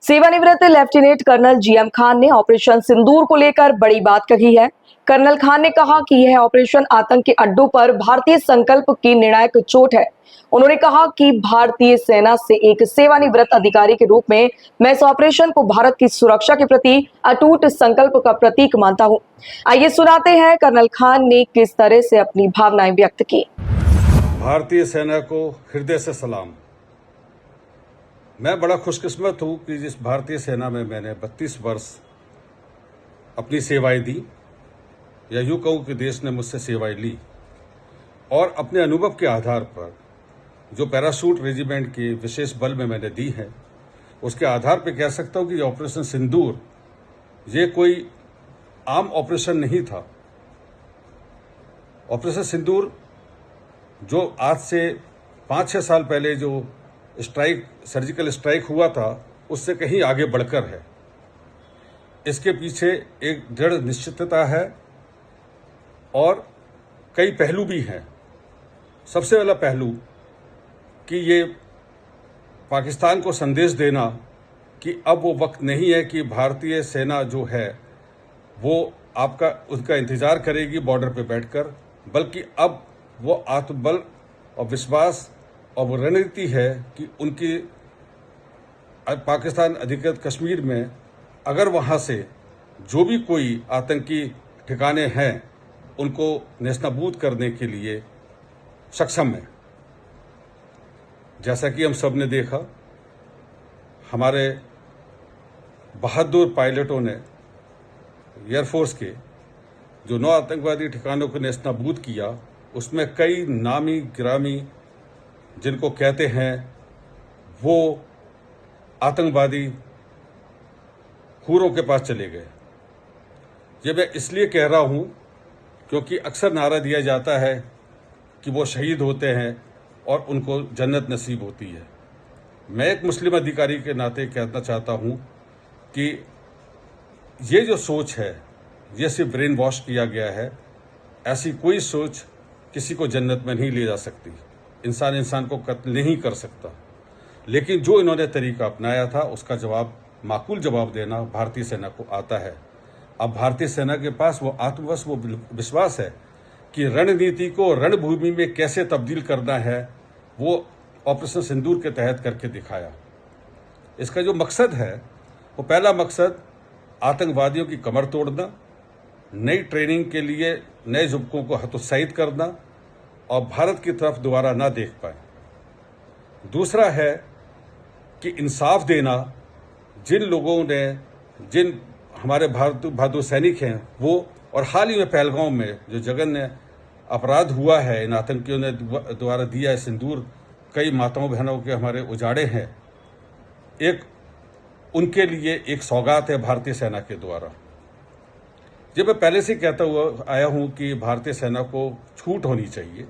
सेवानिवृत्त lieutenant colonel GM Khan ने operation सिंदूर को लेकर बड़ी बात कही है। कर्नल खान ने कहा कि यह ऑपरेशन आतंक के अड्डों पर भारतीय संकल्प की निर्णायक चोट है। उन्होंने कहा कि भारतीय सेना से एक सेवानिवृत्त अधिकारी के रूप में मैं इस ऑपरेशन को भारत की सुरक्षा के प्रति अटूट संकल्प का प्रतीक मानता हूं। आइए सुनाते हैं कर्नल खान ने किस तरह से अपनी भावनाएं व्यक्त की। भारतीय सेना को हृदय से सलाम। मैं बड़ा खुशकिस्मत हूँ कि जिस भारतीय सेना में मैंने 32 वर्ष अपनी सेवाएं दी, या यूँ कहूँ कि देश ने मुझसे सेवाएं ली, और अपने अनुभव के आधार पर जो पैराशूट रेजिमेंट के विशेष बल में मैंने दी है, उसके आधार पर कह सकता हूँ कि ऑपरेशन सिंदूर ये कोई आम ऑपरेशन नहीं था। ऑपरेशन सिंदूर जो आज से 5-6 साल पहले जो सर्जिकल स्ट्राइक हुआ था, उससे कहीं आगे बढ़कर है। इसके पीछे एक दृढ़ निश्चितता है और कई पहलू भी हैं। सबसे पहला पहलू कि ये पाकिस्तान को संदेश देना कि अब वो वक्त नहीं है कि भारतीय सेना जो है वो उनका इंतज़ार करेगी बॉर्डर पे बैठकर, बल्कि अब वो आत्मबल और विश्वास और वो रणनीति है कि उनकी पाकिस्तान अधिकृत कश्मीर में अगर वहाँ से जो भी कोई आतंकी ठिकाने हैं उनको नेस्तनाबूद करने के लिए सक्षम है। जैसा कि हम सब ने देखा, हमारे बहादुर पायलटों ने एयरफोर्स के जो 9 आतंकवादी ठिकानों को नेस्तनाबूद किया, उसमें कई नामी गिरामी जिनको कहते हैं वो आतंकवादी खूरों के पास चले गए। ये मैं इसलिए कह रहा हूँ क्योंकि अक्सर नारा दिया जाता है कि वो शहीद होते हैं और उनको जन्नत नसीब होती है। मैं एक मुस्लिम अधिकारी के नाते कहना चाहता हूँ कि ये जो सोच है ये सिर्फ ब्रेन वॉश किया गया है। ऐसी कोई सोच किसी को जन्नत में नहीं ले जा सकती। इंसान को कत्ल नहीं कर सकता। लेकिन जो इन्होंने तरीका अपनाया था उसका माकूल जवाब देना भारतीय सेना को आता है। अब भारतीय सेना के पास वो वो विश्वास है कि रणनीति को रणभूमि में कैसे तब्दील करना है, वो ऑपरेशन सिंदूर के तहत करके दिखाया। इसका जो मकसद है वो पहला मकसद आतंकवादियों की कमर तोड़ना, नई ट्रेनिंग के लिए नए युवकों को हतोत्साहित करना और भारत की तरफ दोबारा ना देख पाए। दूसरा है कि इंसाफ देना। जिन लोगों ने, जिन हमारे बहादुर सैनिक हैं वो, और हाल ही में पहलगांव में जो जघन्य अपराध हुआ है, इन आतंकियों ने द्वारा दिया है सिंदूर, कई माताओं बहनों के हमारे उजाड़े हैं, एक उनके लिए एक सौगात है भारतीय सेना के द्वारा। जब मैं पहले से कहता हुआ आया हूं कि भारतीय सेना को छूट होनी चाहिए।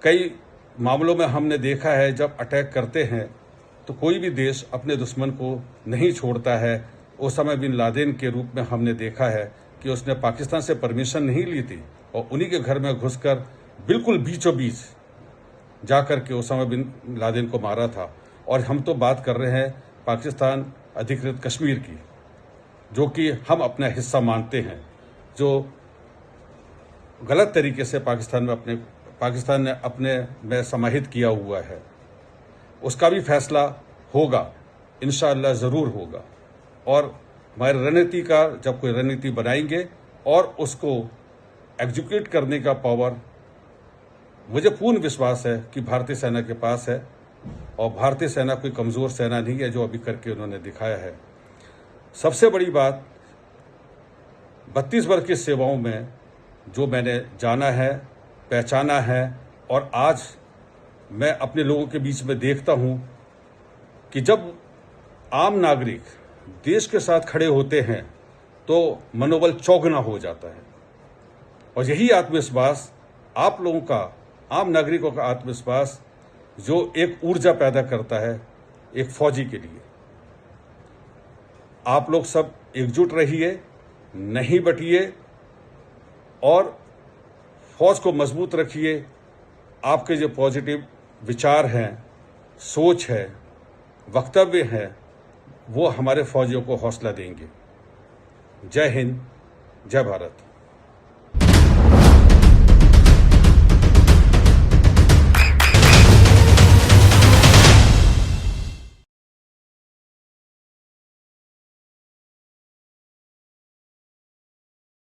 कई मामलों में हमने देखा है जब अटैक करते हैं तो कोई भी देश अपने दुश्मन को नहीं छोड़ता है। उस समय बिन लादेन के रूप में हमने देखा है कि उसने पाकिस्तान से परमिशन नहीं ली थी और उन्हीं के घर में घुसकर बिल्कुल बीचों बीच जाकर के उस समय बिन लादेन को मारा था। और हम तो बात कर रहे हैं पाकिस्तान अधिकृत कश्मीर की, जो कि हम अपना हिस्सा मानते हैं, जो गलत तरीके से पाकिस्तान ने अपने में समाहित किया हुआ है। उसका भी फैसला होगा, इंशाअल्लाह ज़रूर होगा। और हमारी रणनीति का जब कोई रणनीति बनाएंगे और उसको एग्जीक्यूट करने का पावर मुझे पूर्ण विश्वास है कि भारतीय सेना के पास है। और भारतीय सेना कोई कमज़ोर सेना नहीं है, जो अभी करके उन्होंने दिखाया है। सबसे बड़ी बात, 32 वर्ष की सेवाओं में जो मैंने जाना है, पहचाना है, और आज मैं अपने लोगों के बीच में देखता हूं कि जब आम नागरिक देश के साथ खड़े होते हैं तो मनोबल चौगुना हो जाता है। और यही आत्मविश्वास आप लोगों का, आम नागरिकों का आत्मविश्वास, जो एक ऊर्जा पैदा करता है एक फौजी के लिए। आप लोग सब एकजुट रहिए, नहीं बटिए और फौज को मजबूत रखिए। आपके जो पॉजिटिव विचार हैं, सोच है, वक्तव्य है, वो हमारे फौजियों को हौसला देंगे। जय हिंद, जय भारत।